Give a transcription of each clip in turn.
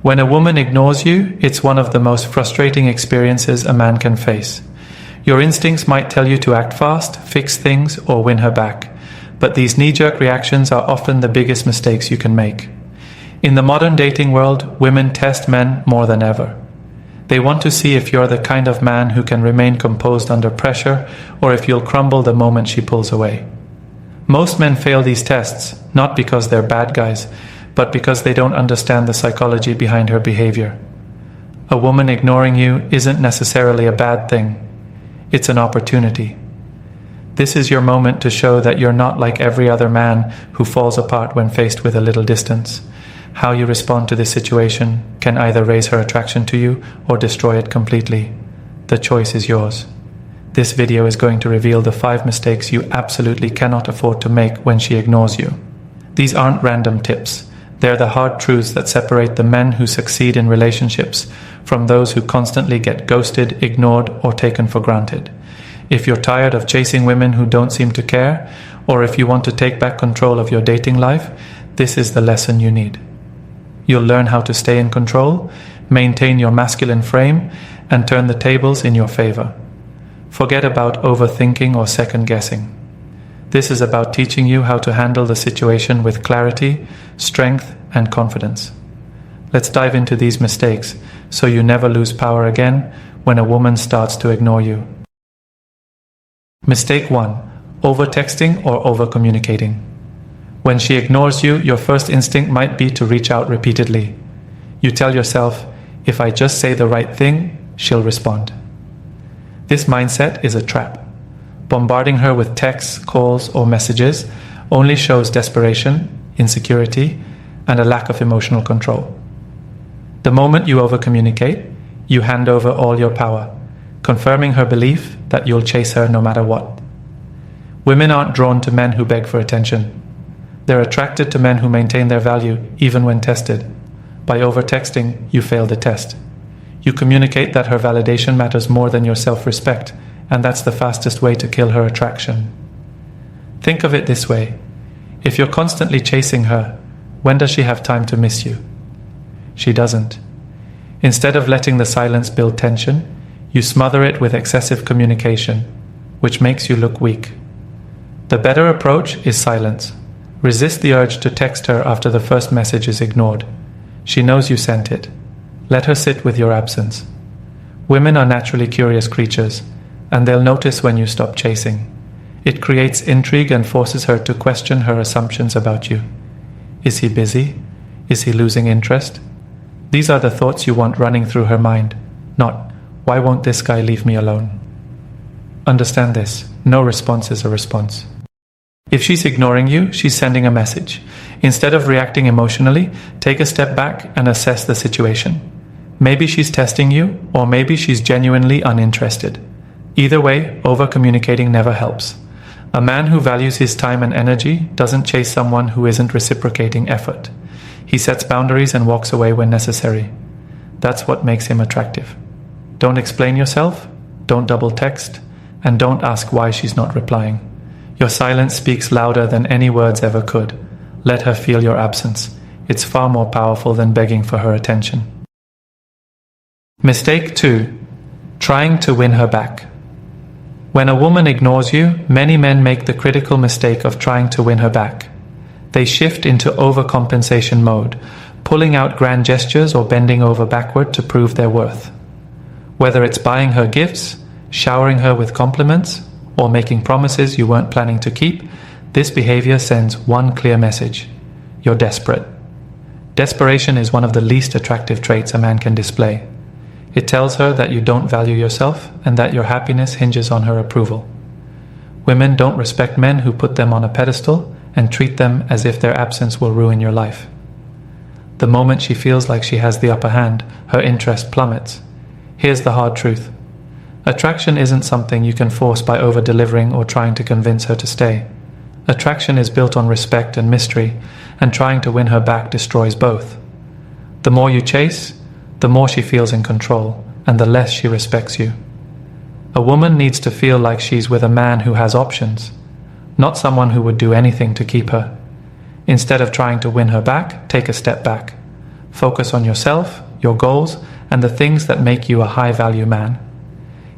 When a woman ignores you, it's one of the most frustrating experiences a man can face. Your instincts might tell you to act fast, fix things, or win her back, but these knee-jerk reactions are often the biggest mistakes you can make. In the modern dating world, women test men more than ever. They want to see if you're the kind of man who can remain composed under pressure, or if you'll crumble the moment she pulls away. Most men fail these tests, not because they're bad guys, but because they don't understand the psychology behind her behavior. A woman ignoring you isn't necessarily a bad thing. It's an opportunity. This is your moment to show that you're not like every other man who falls apart when faced with a little distance. How you respond to this situation can either raise her attraction to you or destroy it completely. The choice is yours. This video is going to reveal the 5 mistakes you absolutely cannot afford to make when she ignores you. These aren't random tips. They're the hard truths that separate the men who succeed in relationships from those who constantly get ghosted, ignored, or taken for granted. If you're tired of chasing women who don't seem to care, or if you want to take back control of your dating life, this is the lesson you need. You'll learn how to stay in control, maintain your masculine frame, and turn the tables in your favor. Forget about overthinking or second-guessing. This is about teaching you how to handle the situation with clarity, strength, and confidence. Let's dive into these mistakes so you never lose power again when a woman starts to ignore you. Mistake 1. Over-texting or over-communicating. When she ignores you, your first instinct might be to reach out repeatedly. You tell yourself, if I just say the right thing, she'll respond. This mindset is a trap. Bombarding her with texts, calls, or messages only shows desperation, insecurity, and a lack of emotional control. The moment you over-communicate, you hand over all your power, confirming her belief that you'll chase her no matter what. Women aren't drawn to men who beg for attention. They're attracted to men who maintain their value even when tested. By over-texting, you fail the test. You communicate that her validation matters more than your self-respect, and that's the fastest way to kill her attraction. Think of it this way. If you're constantly chasing her, when does she have time to miss you? She doesn't. Instead of letting the silence build tension, you smother it with excessive communication, which makes you look weak. The better approach is silence. Resist the urge to text her after the first message is ignored. She knows you sent it. Let her sit with your absence. Women are naturally curious creatures, and they'll notice when you stop chasing. It creates intrigue and forces her to question her assumptions about you. Is he busy? Is he losing interest? These are the thoughts you want running through her mind, not, why won't this guy leave me alone? Understand this, no response is a response. If she's ignoring you, she's sending a message. Instead of reacting emotionally, take a step back and assess the situation. Maybe she's testing you, or maybe she's genuinely uninterested. Either way, over-communicating never helps. A man who values his time and energy doesn't chase someone who isn't reciprocating effort. He sets boundaries and walks away when necessary. That's what makes him attractive. Don't explain yourself, don't double text, and don't ask why she's not replying. Your silence speaks louder than any words ever could. Let her feel your absence. It's far more powerful than begging for her attention. Mistake 2. Trying to win her back. When a woman ignores you, many men make the critical mistake of trying to win her back. They shift into overcompensation mode, pulling out grand gestures or bending over backward to prove their worth. Whether it's buying her gifts, showering her with compliments, or making promises you weren't planning to keep, this behavior sends one clear message. You're desperate. Desperation is one of the least attractive traits a man can display. It tells her that you don't value yourself and that your happiness hinges on her approval. Women don't respect men who put them on a pedestal and treat them as if their absence will ruin your life. The moment she feels like she has the upper hand, her interest plummets. Here's the hard truth. Attraction isn't something you can force by over-delivering or trying to convince her to stay. Attraction is built on respect and mystery, and trying to win her back destroys both. The more you chase, the more she feels in control, and the less she respects you. A woman needs to feel like she's with a man who has options, not someone who would do anything to keep her. Instead of trying to win her back, take a step back. Focus on yourself, your goals, and the things that make you a high-value man.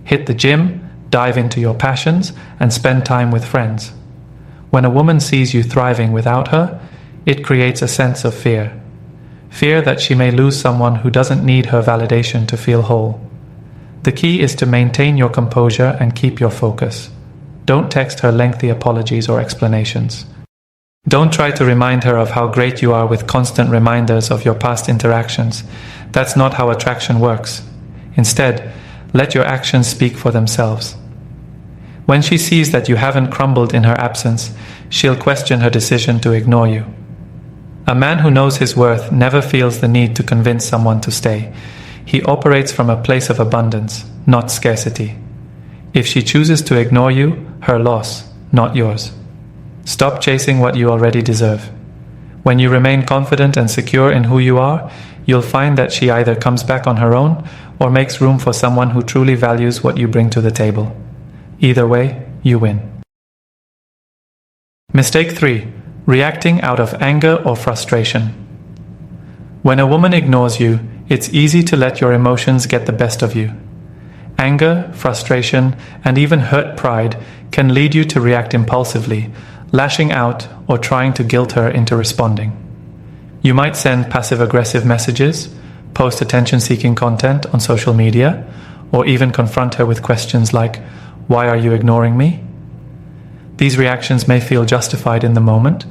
Hit the gym, dive into your passions, and spend time with friends. When a woman sees you thriving without her, it creates a sense of fear. Fear that she may lose someone who doesn't need her validation to feel whole. The key is to maintain your composure and keep your focus. Don't text her lengthy apologies or explanations. Don't try to remind her of how great you are with constant reminders of your past interactions. That's not how attraction works. Instead, let your actions speak for themselves. When she sees that you haven't crumbled in her absence, she'll question her decision to ignore you. A man who knows his worth never feels the need to convince someone to stay. He operates from a place of abundance, not scarcity. If she chooses to ignore you, her loss, not yours. Stop chasing what you already deserve. When you remain confident and secure in who you are, you'll find that she either comes back on her own or makes room for someone who truly values what you bring to the table. Either way, you win. Mistake 3. Reacting out of anger or frustration. When a woman ignores you, it's easy to let your emotions get the best of you. Anger, frustration, and even hurt pride can lead you to react impulsively, lashing out or trying to guilt her into responding. You might send passive-aggressive messages, post attention-seeking content on social media, or even confront her with questions like, "Why are you ignoring me?" These reactions may feel justified in the moment,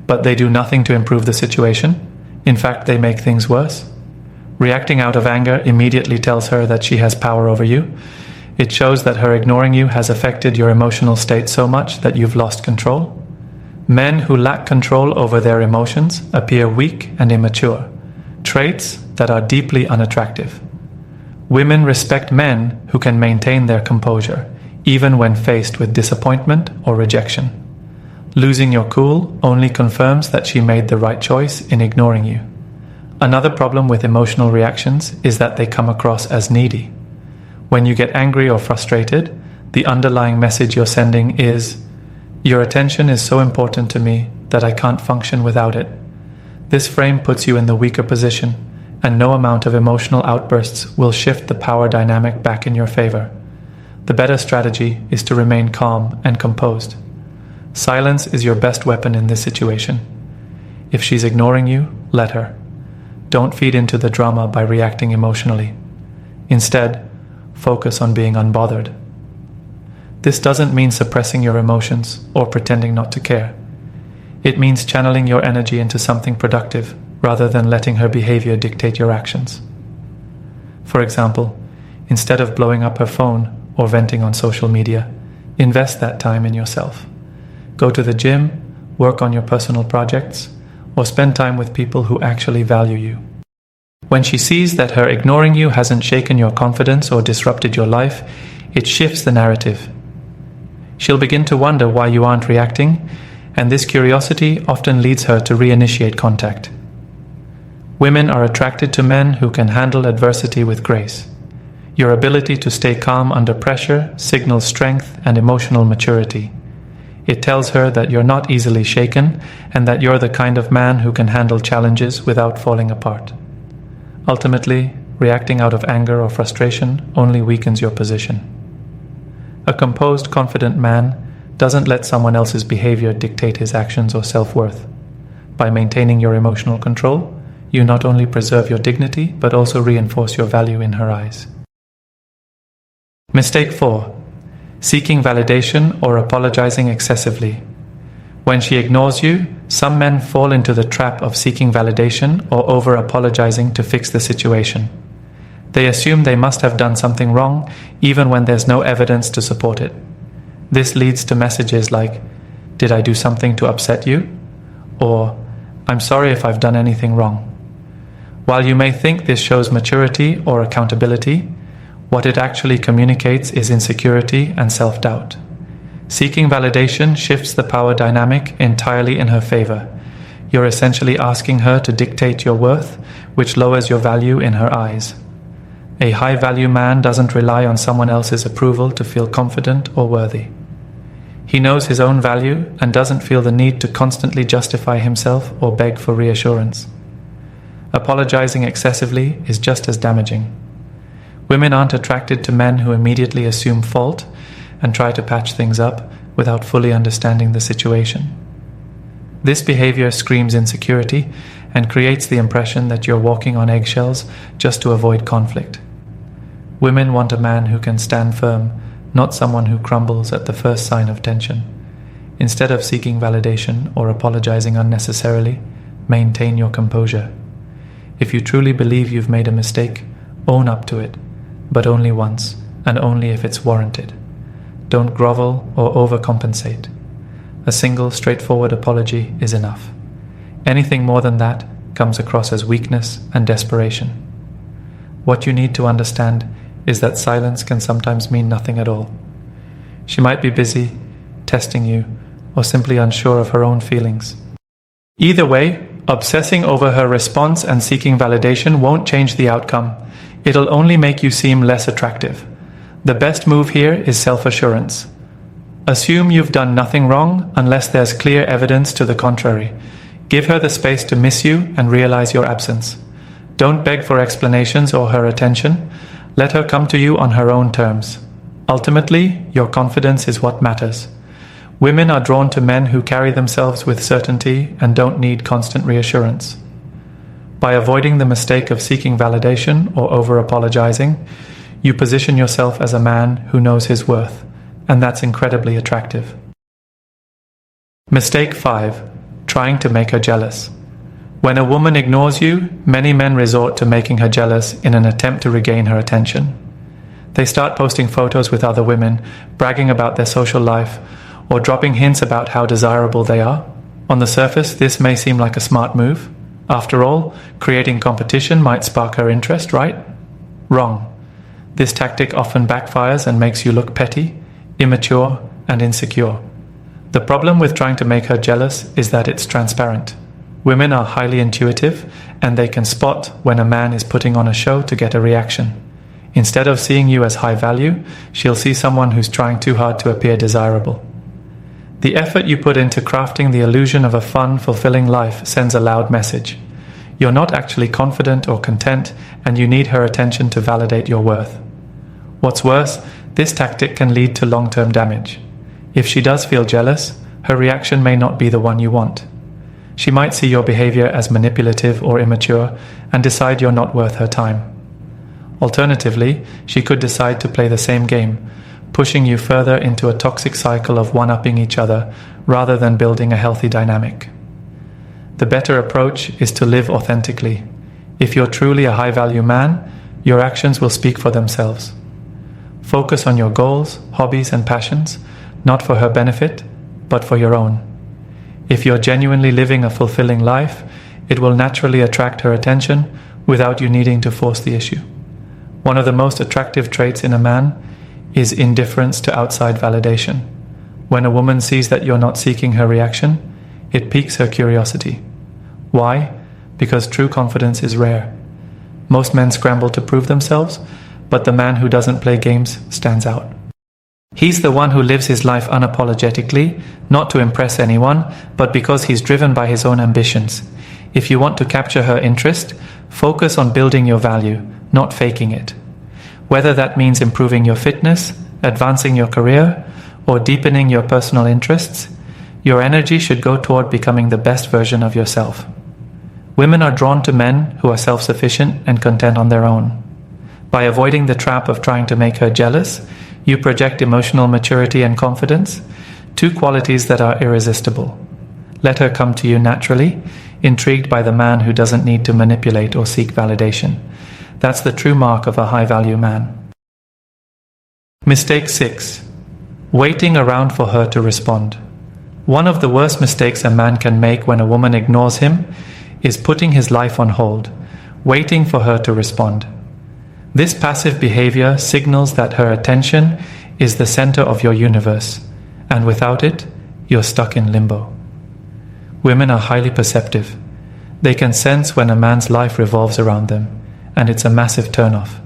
but they do nothing to improve the situation. In fact, they make things worse. Reacting out of anger immediately tells her that she has power over you. It shows that her ignoring you has affected your emotional state so much that you've lost control. Men who lack control over their emotions appear weak and immature, traits that are deeply unattractive. Women respect men who can maintain their composure, even when faced with disappointment or rejection. Losing your cool only confirms that she made the right choice in ignoring you. Another problem with emotional reactions is that they come across as needy. When you get angry or frustrated, the underlying message you're sending is, "Your attention is so important to me that I can't function without it." This frame puts you in the weaker position, and no amount of emotional outbursts will shift the power dynamic back in your favor. The better strategy is to remain calm and composed. Silence is your best weapon in this situation. If she's ignoring you, let her. Don't feed into the drama by reacting emotionally. Instead, focus on being unbothered. This doesn't mean suppressing your emotions or pretending not to care. It means channeling your energy into something productive rather than letting her behavior dictate your actions. For example, instead of blowing up her phone or venting on social media, invest that time in yourself. Go to the gym, work on your personal projects, or spend time with people who actually value you. When she sees that her ignoring you hasn't shaken your confidence or disrupted your life, it shifts the narrative. She'll begin to wonder why you aren't reacting, and this curiosity often leads her to reinitiate contact. Women are attracted to men who can handle adversity with grace. Your ability to stay calm under pressure signals strength and emotional maturity. It tells her that you're not easily shaken and that you're the kind of man who can handle challenges without falling apart. Ultimately, reacting out of anger or frustration only weakens your position. A composed, confident man doesn't let someone else's behavior dictate his actions or self-worth. By maintaining your emotional control, you not only preserve your dignity, but also reinforce your value in her eyes. Mistake 4. Seeking validation or apologizing excessively. When she ignores you, some men fall into the trap of seeking validation or over-apologizing to fix the situation. They assume they must have done something wrong, even when there's no evidence to support it. This leads to messages like, "Did I do something to upset you?" Or, "I'm sorry if I've done anything wrong." While you may think this shows maturity or accountability, what it actually communicates is insecurity and self-doubt. Seeking validation shifts the power dynamic entirely in her favor. You're essentially asking her to dictate your worth, which lowers your value in her eyes. A high-value man doesn't rely on someone else's approval to feel confident or worthy. He knows his own value and doesn't feel the need to constantly justify himself or beg for reassurance. Apologizing excessively is just as damaging. Women aren't attracted to men who immediately assume fault and try to patch things up without fully understanding the situation. This behavior screams insecurity and creates the impression that you're walking on eggshells just to avoid conflict. Women want a man who can stand firm, not someone who crumbles at the first sign of tension. Instead of seeking validation or apologizing unnecessarily, maintain your composure. If you truly believe you've made a mistake, own up to it, but only once, and only if it's warranted. Don't grovel or overcompensate. A single, straightforward apology is enough. Anything more than that comes across as weakness and desperation. What you need to understand is that silence can sometimes mean nothing at all. She might be busy, testing you, or simply unsure of her own feelings. Either way, obsessing over her response and seeking validation won't change the outcome. It'll only make you seem less attractive. The best move here is self-assurance. Assume you've done nothing wrong unless there's clear evidence to the contrary. Give her the space to miss you and realize your absence. Don't beg for explanations or her attention. Let her come to you on her own terms. Ultimately, your confidence is what matters. Women are drawn to men who carry themselves with certainty and don't need constant reassurance. By avoiding the mistake of seeking validation or over-apologizing, you position yourself as a man who knows his worth, and that's incredibly attractive. Mistake 5. Trying to make her jealous. When a woman ignores you, many men resort to making her jealous in an attempt to regain her attention. They start posting photos with other women, bragging about their social life, or dropping hints about how desirable they are. On the surface, this may seem like a smart move. After all, creating competition might spark her interest, right? Wrong. This tactic often backfires and makes you look petty, immature, and insecure. The problem with trying to make her jealous is that it's transparent. Women are highly intuitive, and they can spot when a man is putting on a show to get a reaction. Instead of seeing you as high value, she'll see someone who's trying too hard to appear desirable. The effort you put into crafting the illusion of a fun, fulfilling life sends a loud message. You're not actually confident or content, and you need her attention to validate your worth. What's worse, this tactic can lead to long-term damage. If she does feel jealous, her reaction may not be the one you want. She might see your behavior as manipulative or immature and decide you're not worth her time. Alternatively, she could decide to play the same game, pushing you further into a toxic cycle of one-upping each other rather than building a healthy dynamic. The better approach is to live authentically. If you're truly a high-value man, your actions will speak for themselves. Focus on your goals, hobbies, and passions, not for her benefit, but for your own. If you're genuinely living a fulfilling life, it will naturally attract her attention without you needing to force the issue. One of the most attractive traits in a man is indifference to outside validation. When a woman sees that you're not seeking her reaction, it piques her curiosity. Why? Because true confidence is rare. Most men scramble to prove themselves, but the man who doesn't play games stands out. He's the one who lives his life unapologetically, not to impress anyone, but because he's driven by his own ambitions. If you want to capture her interest, focus on building your value, not faking it. Whether that means improving your fitness, advancing your career, or deepening your personal interests, your energy should go toward becoming the best version of yourself. Women are drawn to men who are self-sufficient and content on their own. By avoiding the trap of trying to make her jealous, you project emotional maturity and confidence, two qualities that are irresistible. Let her come to you naturally, intrigued by the man who doesn't need to manipulate or seek validation. That's the true mark of a high-value man. Mistake 6. Waiting around for her to respond. One of the worst mistakes a man can make when a woman ignores him is putting his life on hold, waiting for her to respond. This passive behavior signals that her attention is the center of your universe, and without it, you're stuck in limbo. Women are highly perceptive. They can sense when a man's life revolves around them, and it's a massive turnoff.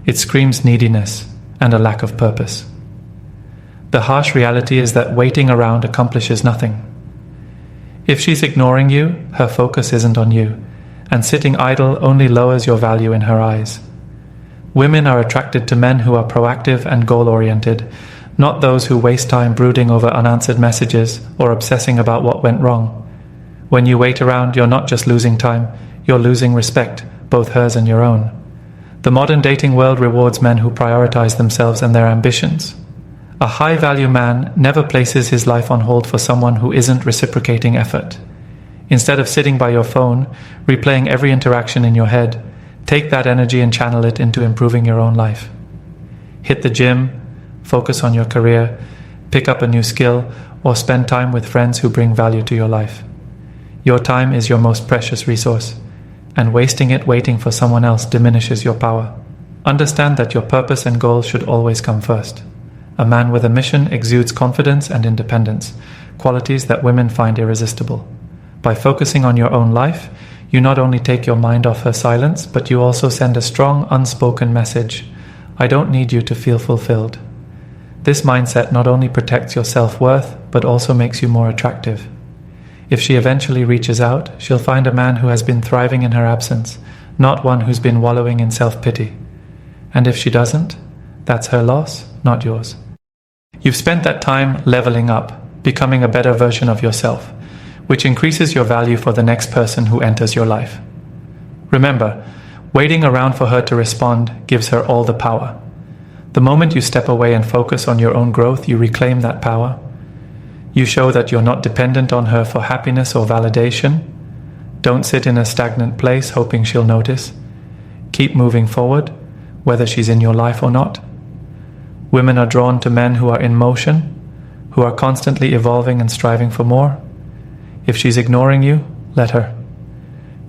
It screams neediness and a lack of purpose. The harsh reality is that waiting around accomplishes nothing. If she's ignoring you, her focus isn't on you, and sitting idle only lowers your value in her eyes. Women are attracted to men who are proactive and goal-oriented, not those who waste time brooding over unanswered messages or obsessing about what went wrong. When you wait around, you're not just losing time, you're losing respect, both hers and your own. The modern dating world rewards men who prioritize themselves and their ambitions. A high-value man never places his life on hold for someone who isn't reciprocating effort. Instead of sitting by your phone, replaying every interaction in your head, take that energy and channel it into improving your own life. Hit the gym, focus on your career, pick up a new skill, or spend time with friends who bring value to your life. Your time is your most precious resource, and wasting it waiting for someone else diminishes your power. Understand that your purpose and goals should always come first. A man with a mission exudes confidence and independence, qualities that women find irresistible. By focusing on your own life, you not only take your mind off her silence, but you also send a strong, unspoken message. I don't need you to feel fulfilled. This mindset not only protects your self-worth, but also makes you more attractive. If she eventually reaches out, she'll find a man who has been thriving in her absence, not one who's been wallowing in self-pity. And if she doesn't, that's her loss, not yours. You've spent that time leveling up, becoming a better version of yourself, which increases your value for the next person who enters your life. Remember, waiting around for her to respond gives her all the power. The moment you step away and focus on your own growth, you reclaim that power. You show that you're not dependent on her for happiness or validation. Don't sit in a stagnant place hoping she'll notice. Keep moving forward, whether she's in your life or not. Women are drawn to men who are in motion, who are constantly evolving and striving for more. If she's ignoring you, let her.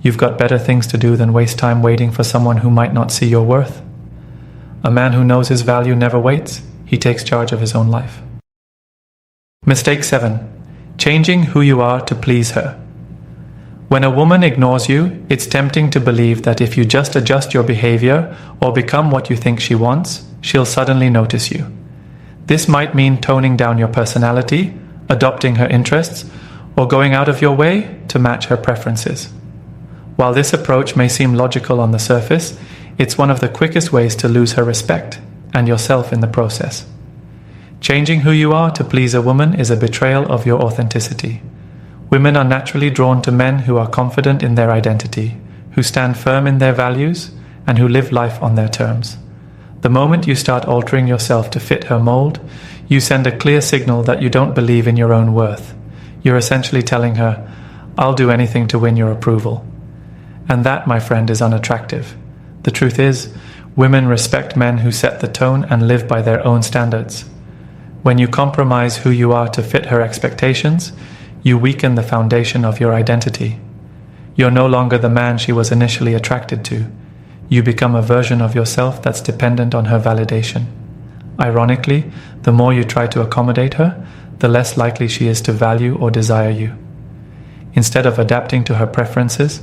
You've got better things to do than waste time waiting for someone who might not see your worth. A man who knows his value never waits. He takes charge of his own life. Mistake 7. Changing who you are to please her. When a woman ignores you, it's tempting to believe that if you just adjust your behavior or become what you think she wants, she'll suddenly notice you. This might mean toning down your personality, adopting her interests, or going out of your way to match her preferences. While this approach may seem logical on the surface, it's one of the quickest ways to lose her respect and yourself in the process. Changing who you are to please a woman is a betrayal of your authenticity. Women are naturally drawn to men who are confident in their identity, who stand firm in their values, and who live life on their terms. The moment you start altering yourself to fit her mold, you send a clear signal that you don't believe in your own worth. You're essentially telling her, I'll do anything to win your approval. And that, my friend, is unattractive. The truth is, women respect men who set the tone and live by their own standards. When you compromise who you are to fit her expectations, you weaken the foundation of your identity. You're no longer the man she was initially attracted to. You become a version of yourself that's dependent on her validation. Ironically, the more you try to accommodate her, the less likely she is to value or desire you. Instead of adapting to her preferences,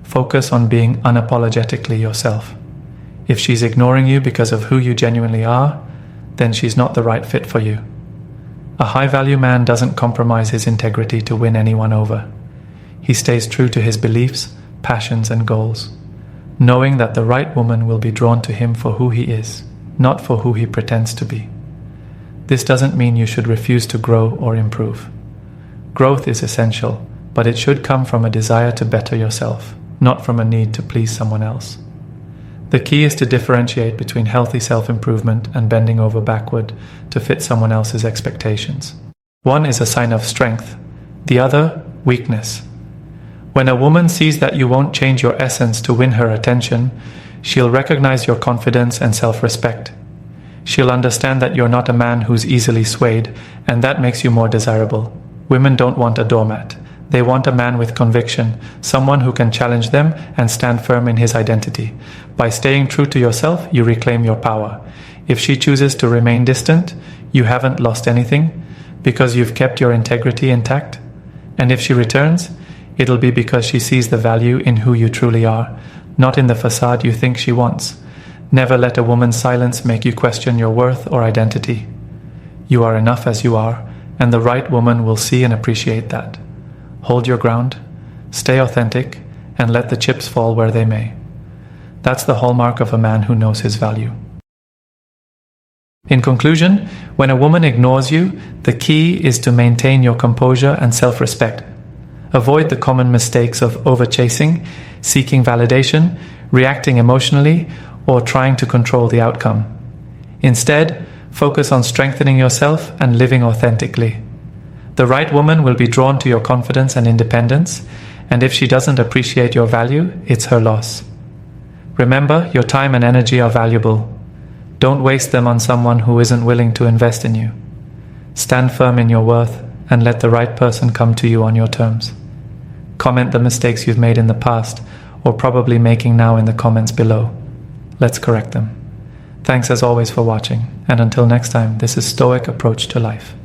focus on being unapologetically yourself. If she's ignoring you because of who you genuinely are, then she's not the right fit for you. A high-value man doesn't compromise his integrity to win anyone over. He stays true to his beliefs, passions, and goals, knowing that the right woman will be drawn to him for who he is, not for who he pretends to be. This doesn't mean you should refuse to grow or improve. Growth is essential, but it should come from a desire to better yourself, not from a need to please someone else. The key is to differentiate between healthy self-improvement and bending over backward to fit someone else's expectations. One is a sign of strength, the other, weakness. When a woman sees that you won't change your essence to win her attention, she'll recognize your confidence and self-respect. She'll understand that you're not a man who's easily swayed, and that makes you more desirable. Women don't want a doormat. They want a man with conviction, someone who can challenge them and stand firm in his identity. By staying true to yourself, you reclaim your power. If she chooses to remain distant, you haven't lost anything because you've kept your integrity intact. And if she returns, it'll be because she sees the value in who you truly are, not in the facade you think she wants. Never let a woman's silence make you question your worth or identity. You are enough as you are, and the right woman will see and appreciate that. Hold your ground, stay authentic, and let the chips fall where they may. That's the hallmark of a man who knows his value. In conclusion, when a woman ignores you, the key is to maintain your composure and self-respect. Avoid the common mistakes of overchasing, seeking validation, reacting emotionally, or trying to control the outcome. Instead, focus on strengthening yourself and living authentically. The right woman will be drawn to your confidence and independence, and if she doesn't appreciate your value, it's her loss. Remember, your time and energy are valuable. Don't waste them on someone who isn't willing to invest in you. Stand firm in your worth and let the right person come to you on your terms. Comment the mistakes you've made in the past or probably making now in the comments below. Let's correct them. Thanks as always for watching, and until next time, this is Stoic Approach to Life.